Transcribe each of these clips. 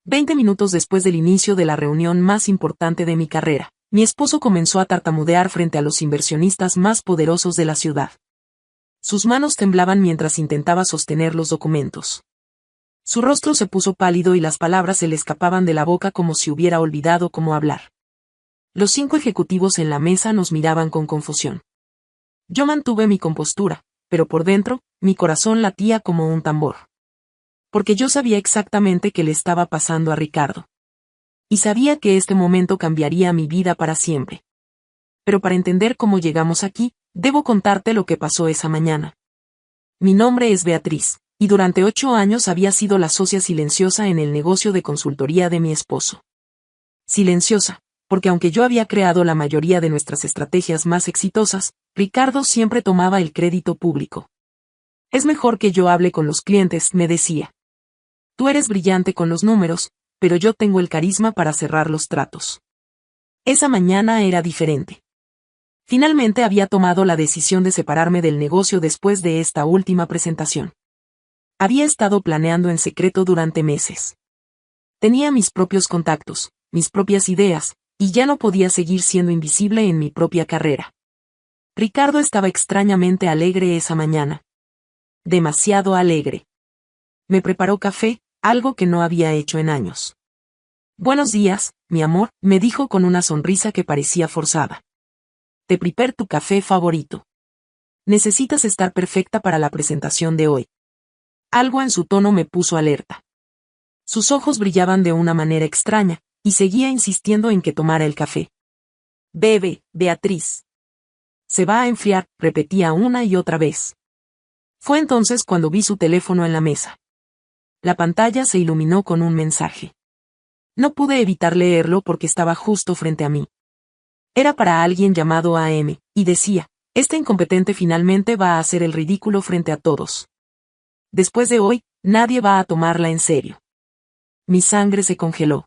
20 minutos después del inicio de la reunión más importante de mi carrera, mi esposo comenzó a tartamudear frente a los inversionistas más poderosos de la ciudad. Sus manos temblaban mientras intentaba sostener los documentos. Su rostro se puso pálido y las palabras se le escapaban de la boca como si hubiera olvidado cómo hablar. Los 5 ejecutivos en la mesa nos miraban con confusión. Yo mantuve mi compostura, pero por dentro, mi corazón latía como un tambor. Porque yo sabía exactamente qué le estaba pasando a Ricardo. Y sabía que este momento cambiaría mi vida para siempre. Pero para entender cómo llegamos aquí, debo contarte lo que pasó esa mañana. Mi nombre es Beatriz, y durante 8 años había sido la socia silenciosa en el negocio de consultoría de mi esposo. Silenciosa, porque aunque yo había creado la mayoría de nuestras estrategias más exitosas, Ricardo siempre tomaba el crédito público. Es mejor que yo hable con los clientes, me decía. Tú eres brillante con los números, pero yo tengo el carisma para cerrar los tratos. Esa mañana era diferente. Finalmente había tomado la decisión de separarme del negocio después de esta última presentación. Había estado planeando en secreto durante meses. Tenía mis propios contactos, mis propias ideas, y ya no podía seguir siendo invisible en mi propia carrera. Ricardo estaba extrañamente alegre esa mañana. Demasiado alegre. Me preparó café, algo que no había hecho en años. Buenos días, mi amor, me dijo con una sonrisa que parecía forzada. Te preparo tu café favorito. Necesitas estar perfecta para la presentación de hoy. Algo en su tono me puso alerta. Sus ojos brillaban de una manera extraña, y seguía insistiendo en que tomara el café. Bebe, Beatriz. Se va a enfriar, repetía una y otra vez. Fue entonces cuando vi su teléfono en la mesa. La pantalla se iluminó con un mensaje. No pude evitar leerlo porque estaba justo frente a mí. Era para alguien llamado AM, y decía, este incompetente finalmente va a hacer el ridículo frente a todos. Después de hoy, nadie va a tomarla en serio. Mi sangre se congeló.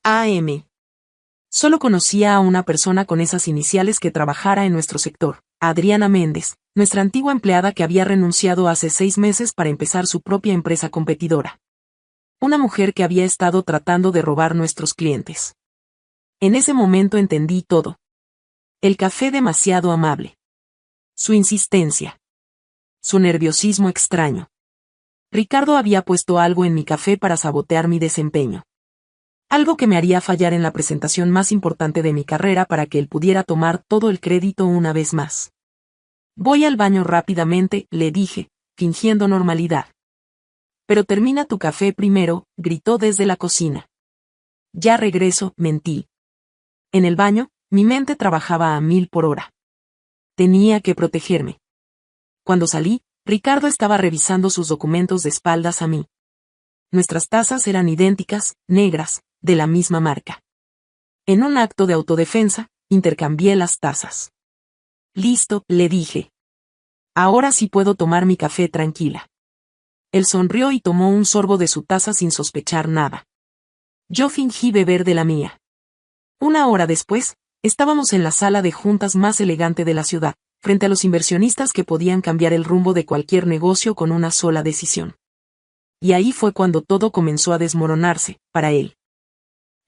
AM. Solo conocía a una persona con esas iniciales que trabajara en nuestro sector, Adriana Méndez, nuestra antigua empleada que había renunciado hace 6 meses para empezar su propia empresa competidora. Una mujer que había estado tratando de robar nuestros clientes. En ese momento entendí todo. El café demasiado amable. Su insistencia. Su nerviosismo extraño. Ricardo había puesto algo en mi café para sabotear mi desempeño. Algo que me haría fallar en la presentación más importante de mi carrera para que él pudiera tomar todo el crédito una vez más. Voy al baño rápidamente, le dije, fingiendo normalidad. Pero termina tu café primero, gritó desde la cocina. Ya regreso, mentí. En el baño, mi mente trabajaba a 1000 por hora. Tenía que protegerme. Cuando salí, Ricardo estaba revisando sus documentos de espaldas a mí. Nuestras tazas eran idénticas, negras, de la misma marca. En un acto de autodefensa, intercambié las tazas. Listo, le dije. Ahora sí puedo tomar mi café tranquila. Él sonrió y tomó un sorbo de su taza sin sospechar nada. Yo fingí beber de la mía. 1 hora después, estábamos en la sala de juntas más elegante de la ciudad, frente a los inversionistas que podían cambiar el rumbo de cualquier negocio con una sola decisión. Y ahí fue cuando todo comenzó a desmoronarse, para él.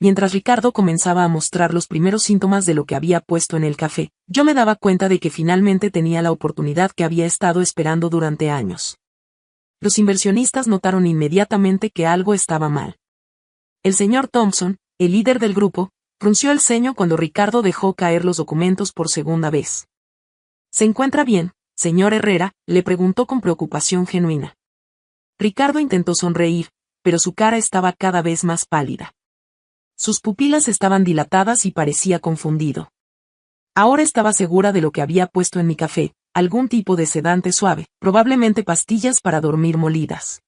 Mientras Ricardo comenzaba a mostrar los primeros síntomas de lo que había puesto en el café, yo me daba cuenta de que finalmente tenía la oportunidad que había estado esperando durante años. Los inversionistas notaron inmediatamente que algo estaba mal. El señor Thompson, el líder del grupo, frunció el ceño cuando Ricardo dejó caer los documentos por segunda vez. ¿Se encuentra bien, señor Herrera?, le preguntó con preocupación genuina. Ricardo intentó sonreír, pero su cara estaba cada vez más pálida. Sus pupilas estaban dilatadas y parecía confundido. Ahora estaba segura de lo que había puesto en mi café, algún tipo de sedante suave, probablemente pastillas para dormir molidas.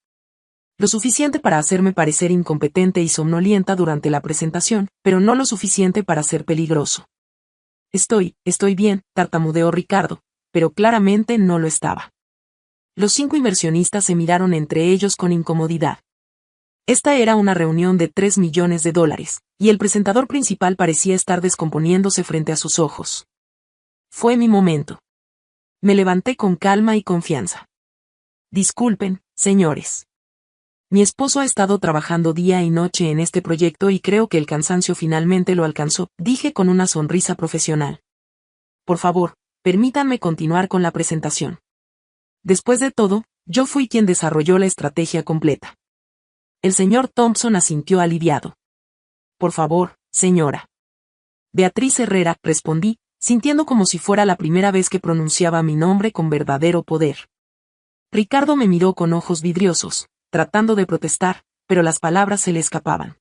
Lo suficiente para hacerme parecer incompetente y somnolienta durante la presentación, pero no lo suficiente para ser peligroso. Estoy bien, tartamudeó Ricardo, pero claramente no lo estaba. Los 5 inversionistas se miraron entre ellos con incomodidad. Esta era una reunión de $3 millones, y el presentador principal parecía estar descomponiéndose frente a sus ojos. Fue mi momento. Me levanté con calma y confianza. Disculpen, señores. Mi esposo ha estado trabajando día y noche en este proyecto y creo que el cansancio finalmente lo alcanzó, dije con una sonrisa profesional. Por favor, permítanme continuar con la presentación. Después de todo, yo fui quien desarrolló la estrategia completa. El señor Thompson asintió aliviado. Por favor, señora. Beatriz Herrera, respondí, sintiendo como si fuera la primera vez que pronunciaba mi nombre con verdadero poder. Ricardo me miró con ojos vidriosos, tratando de protestar, pero las palabras se le escapaban.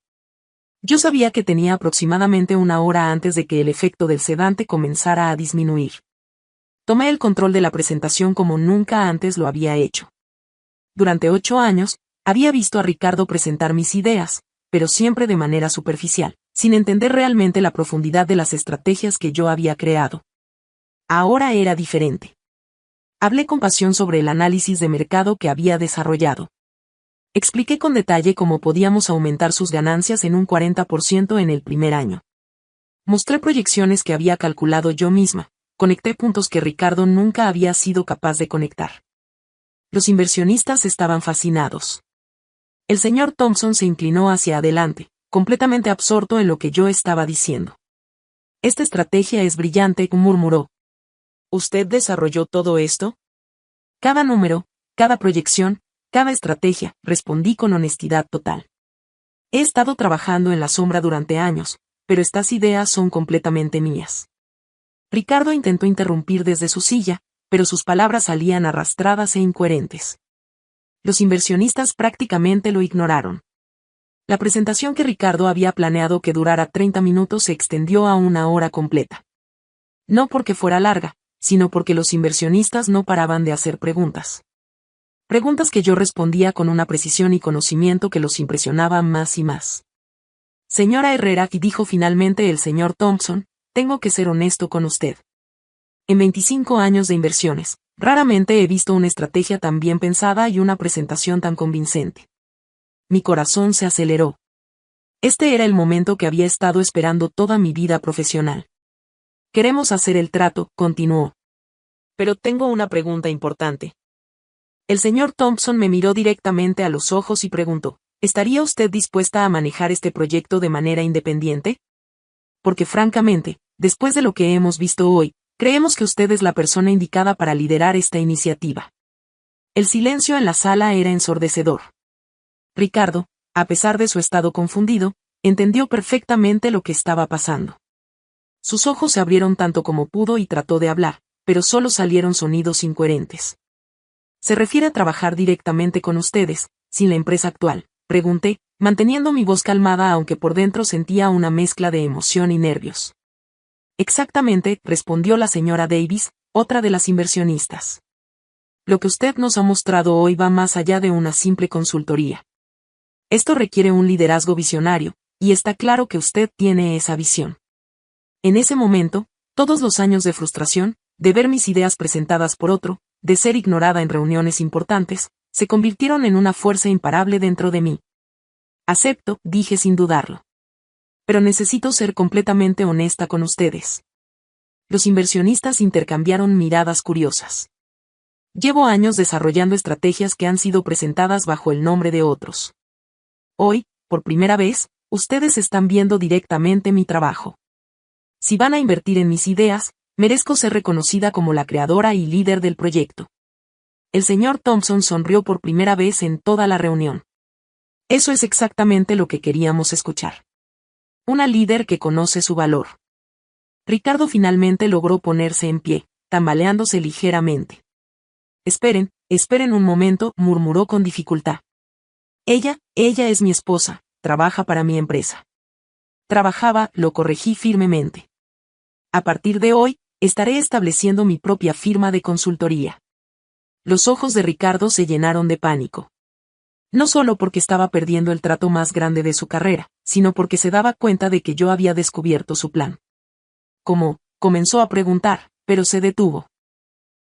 Yo sabía que tenía aproximadamente una hora antes de que el efecto del sedante comenzara a disminuir. Tomé el control de la presentación como nunca antes lo había hecho. Durante 8 años, había visto a Ricardo presentar mis ideas, pero siempre de manera superficial, sin entender realmente la profundidad de las estrategias que yo había creado. Ahora era diferente. Hablé con pasión sobre el análisis de mercado que había desarrollado. Expliqué con detalle cómo podíamos aumentar sus ganancias en un 40% en el primer año. Mostré proyecciones que había calculado yo misma, conecté puntos que Ricardo nunca había sido capaz de conectar. Los inversionistas estaban fascinados. El señor Thompson se inclinó hacia adelante, completamente absorto en lo que yo estaba diciendo. Esta estrategia es brillante, murmuró. ¿Usted desarrolló todo esto? Cada número, cada proyección, cada estrategia, respondí con honestidad total. He estado trabajando en la sombra durante años, pero estas ideas son completamente mías. Ricardo intentó interrumpir desde su silla, pero sus palabras salían arrastradas e incoherentes. Los inversionistas prácticamente lo ignoraron. La presentación que Ricardo había planeado que durara 30 minutos se extendió a 1 hora completa. No porque fuera larga, sino porque los inversionistas no paraban de hacer preguntas. Preguntas que yo respondía con una precisión y conocimiento que los impresionaba más y más. Señora Herrera, dijo finalmente el señor Thompson, tengo que ser honesto con usted. En 25 años de inversiones, raramente he visto una estrategia tan bien pensada y una presentación tan convincente. Mi corazón se aceleró. Este era el momento que había estado esperando toda mi vida profesional. Queremos hacer el trato, continuó. Pero tengo una pregunta importante. El señor Thompson me miró directamente a los ojos y preguntó, ¿estaría usted dispuesta a manejar este proyecto de manera independiente? Porque francamente, después de lo que hemos visto hoy, creemos que usted es la persona indicada para liderar esta iniciativa. El silencio en la sala era ensordecedor. Ricardo, a pesar de su estado confundido, entendió perfectamente lo que estaba pasando. Sus ojos se abrieron tanto como pudo y trató de hablar, pero solo salieron sonidos incoherentes. ¿Se refiere a trabajar directamente con ustedes, sin la empresa actual?, pregunté, manteniendo mi voz calmada aunque por dentro sentía una mezcla de emoción y nervios. Exactamente, respondió la señora Davis, otra de las inversionistas. Lo que usted nos ha mostrado hoy va más allá de una simple consultoría. Esto requiere un liderazgo visionario, y está claro que usted tiene esa visión. En ese momento, todos los años de frustración, de ver mis ideas presentadas por otro, de ser ignorada en reuniones importantes, se convirtieron en una fuerza imparable dentro de mí. Acepto, dije sin dudarlo. Pero necesito ser completamente honesta con ustedes. Los inversionistas intercambiaron miradas curiosas. Llevo años desarrollando estrategias que han sido presentadas bajo el nombre de otros. Hoy, por primera vez, ustedes están viendo directamente mi trabajo. Si van a invertir en mis ideas, merezco ser reconocida como la creadora y líder del proyecto. El señor Thompson sonrió por primera vez en toda la reunión. Eso es exactamente lo que queríamos escuchar. Una líder que conoce su valor. Ricardo finalmente logró ponerse en pie, tambaleándose ligeramente. Esperen un momento, murmuró con dificultad. Ella es mi esposa, trabaja para mi empresa. Trabajaba, lo corregí firmemente. A partir de hoy, estaré estableciendo mi propia firma de consultoría. Los ojos de Ricardo se llenaron de pánico. No solo porque estaba perdiendo el trato más grande de su carrera, sino porque se daba cuenta de que yo había descubierto su plan. ¿Cómo? Comenzó a preguntar, pero se detuvo.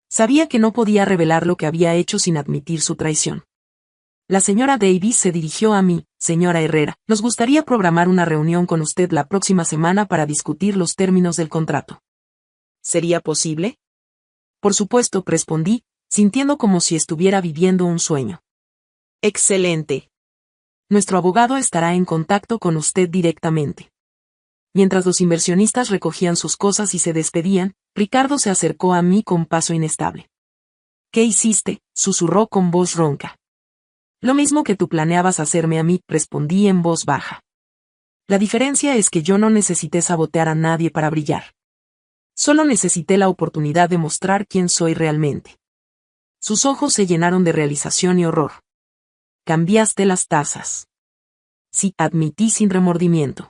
Sabía que no podía revelar lo que había hecho sin admitir su traición. La señora Davis se dirigió a mí, señora Herrera, nos gustaría programar una reunión con usted la próxima semana para discutir los términos del contrato. ¿Sería posible? Por supuesto, respondí, sintiendo como si estuviera viviendo un sueño. Excelente. Nuestro abogado estará en contacto con usted directamente. Mientras los inversionistas recogían sus cosas y se despedían, Ricardo se acercó a mí con paso inestable. ¿Qué hiciste?, susurró con voz ronca. Lo mismo que tú planeabas hacerme a mí, respondí en voz baja. La diferencia es que yo no necesité sabotear a nadie para brillar. Solo necesité la oportunidad de mostrar quién soy realmente. Sus ojos se llenaron de realización y horror. Cambiaste las tazas. Sí, admití sin remordimiento.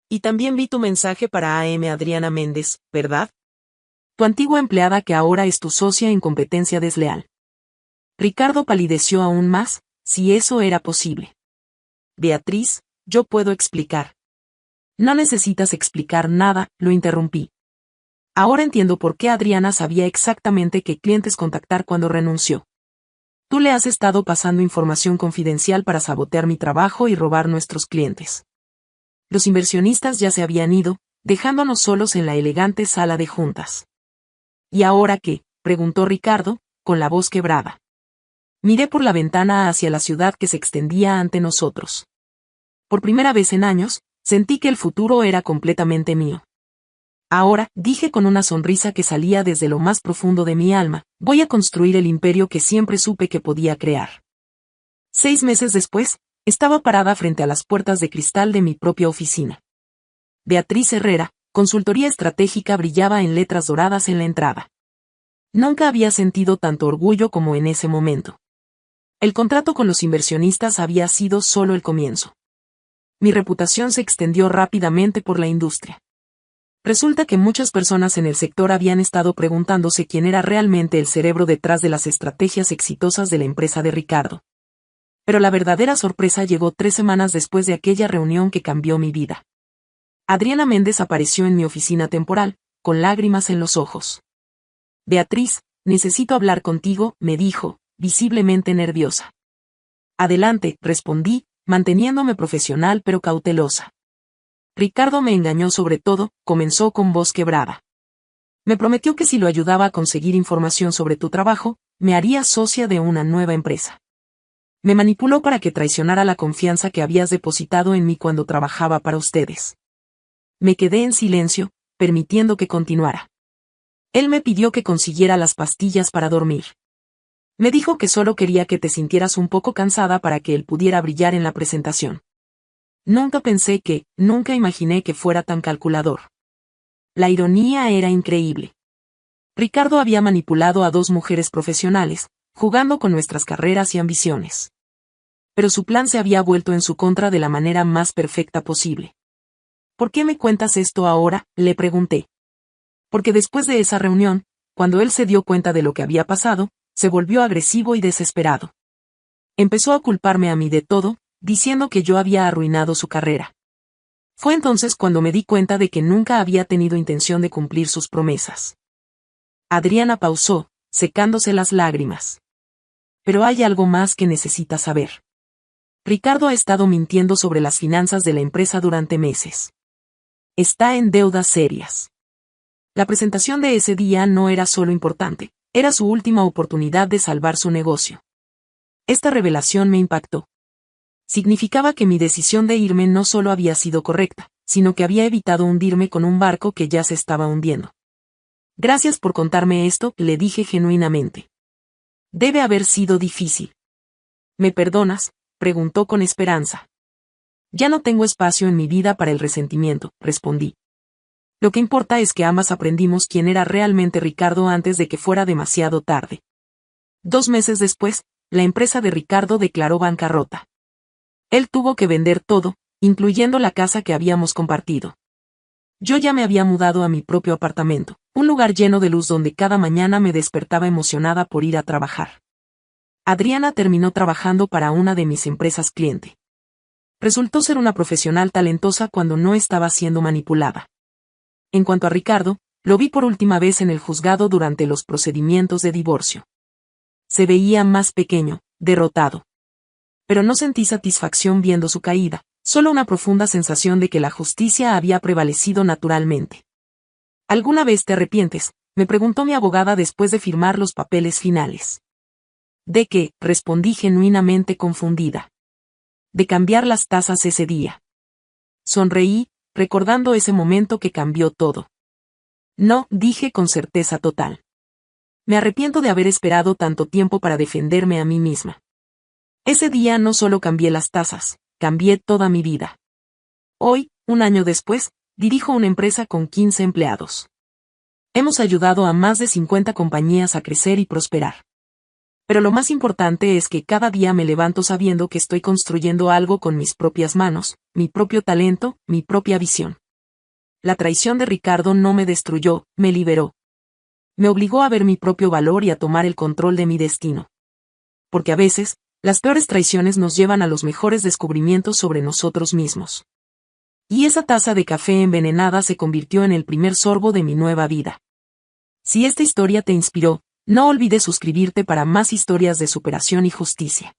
Y también vi tu mensaje para AM Adriana Méndez, ¿verdad? Tu antigua empleada que ahora es tu socia en competencia desleal. Ricardo palideció aún más, si eso era posible. Beatriz, yo puedo explicar. No necesitas explicar nada, lo interrumpí. Ahora entiendo por qué Adriana sabía exactamente qué clientes contactar cuando renunció. Tú le has estado pasando información confidencial para sabotear mi trabajo y robar nuestros clientes. Los inversionistas ya se habían ido, dejándonos solos en la elegante sala de juntas. ¿Y ahora qué?, preguntó Ricardo, con la voz quebrada. Miré por la ventana hacia la ciudad que se extendía ante nosotros. Por primera vez en años, sentí que el futuro era completamente mío. Ahora, dije con una sonrisa que salía desde lo más profundo de mi alma, voy a construir el imperio que siempre supe que podía crear. 6 meses después, estaba parada frente a las puertas de cristal de mi propia oficina. Beatriz Herrera, Consultoría Estratégica, brillaba en letras doradas en la entrada. Nunca había sentido tanto orgullo como en ese momento. El contrato con los inversionistas había sido solo el comienzo. Mi reputación se extendió rápidamente por la industria. Resulta que muchas personas en el sector habían estado preguntándose quién era realmente el cerebro detrás de las estrategias exitosas de la empresa de Ricardo. Pero la verdadera sorpresa llegó 3 semanas después de aquella reunión que cambió mi vida. Adriana Méndez apareció en mi oficina temporal, con lágrimas en los ojos. Beatriz, necesito hablar contigo, me dijo, visiblemente nerviosa. Adelante, respondí, manteniéndome profesional pero cautelosa. Ricardo me engañó sobre todo, comenzó con voz quebrada. Me prometió que si lo ayudaba a conseguir información sobre tu trabajo, me haría socia de una nueva empresa. Me manipuló para que traicionara la confianza que habías depositado en mí cuando trabajaba para ustedes. Me quedé en silencio, permitiendo que continuara. Él me pidió que consiguiera las pastillas para dormir. Me dijo que solo quería que te sintieras un poco cansada para que él pudiera brillar en la presentación. Nunca imaginé que fuera tan calculador. La ironía era increíble. Ricardo había manipulado a 2 mujeres profesionales, jugando con nuestras carreras y ambiciones. Pero su plan se había vuelto en su contra de la manera más perfecta posible. ¿Por qué me cuentas esto ahora?, le pregunté. Porque después de esa reunión, cuando él se dio cuenta de lo que había pasado, se volvió agresivo y desesperado. Empezó a culparme a mí de todo, diciendo que yo había arruinado su carrera. Fue entonces cuando me di cuenta de que nunca había tenido intención de cumplir sus promesas. Adriana pausó, secándose las lágrimas. Pero hay algo más que necesitas saber. Ricardo ha estado mintiendo sobre las finanzas de la empresa durante meses. Está en deudas serias. La presentación de ese día no era solo importante, era su última oportunidad de salvar su negocio. Esta revelación me impactó. Significaba que mi decisión de irme no solo había sido correcta, sino que había evitado hundirme con un barco que ya se estaba hundiendo. Gracias por contarme esto, le dije genuinamente. Debe haber sido difícil. ¿Me perdonas?, preguntó con esperanza. Ya no tengo espacio en mi vida para el resentimiento, respondí. Lo que importa es que ambas aprendimos quién era realmente Ricardo antes de que fuera demasiado tarde. 2 meses después, la empresa de Ricardo declaró bancarrota. Él tuvo que vender todo, incluyendo la casa que habíamos compartido. Yo ya me había mudado a mi propio apartamento, un lugar lleno de luz donde cada mañana me despertaba emocionada por ir a trabajar. Adriana terminó trabajando para una de mis empresas cliente. Resultó ser una profesional talentosa cuando no estaba siendo manipulada. En cuanto a Ricardo, lo vi por última vez en el juzgado durante los procedimientos de divorcio. Se veía más pequeño, derrotado. Pero no sentí satisfacción viendo su caída, solo una profunda sensación de que la justicia había prevalecido naturalmente. ¿Alguna vez te arrepientes?, me preguntó mi abogada después de firmar los papeles finales. ¿De qué?, respondí genuinamente confundida. de cambiar las tazas ese día. Sonreí, recordando ese momento que cambió todo. No, dije con certeza total. Me arrepiento de haber esperado tanto tiempo para defenderme a mí misma. Ese día no solo cambié las tazas, cambié toda mi vida. Hoy, un año después, dirijo una empresa con 15 empleados. Hemos ayudado a más de 50 compañías a crecer y prosperar. Pero lo más importante es que cada día me levanto sabiendo que estoy construyendo algo con mis propias manos, mi propio talento, mi propia visión. La traición de Ricardo no me destruyó, me liberó. Me obligó a ver mi propio valor y a tomar el control de mi destino. Porque a veces, las peores traiciones nos llevan a los mejores descubrimientos sobre nosotros mismos. Y esa taza de café envenenada se convirtió en el primer sorbo de mi nueva vida. Si esta historia te inspiró, no olvides suscribirte para más historias de superación y justicia.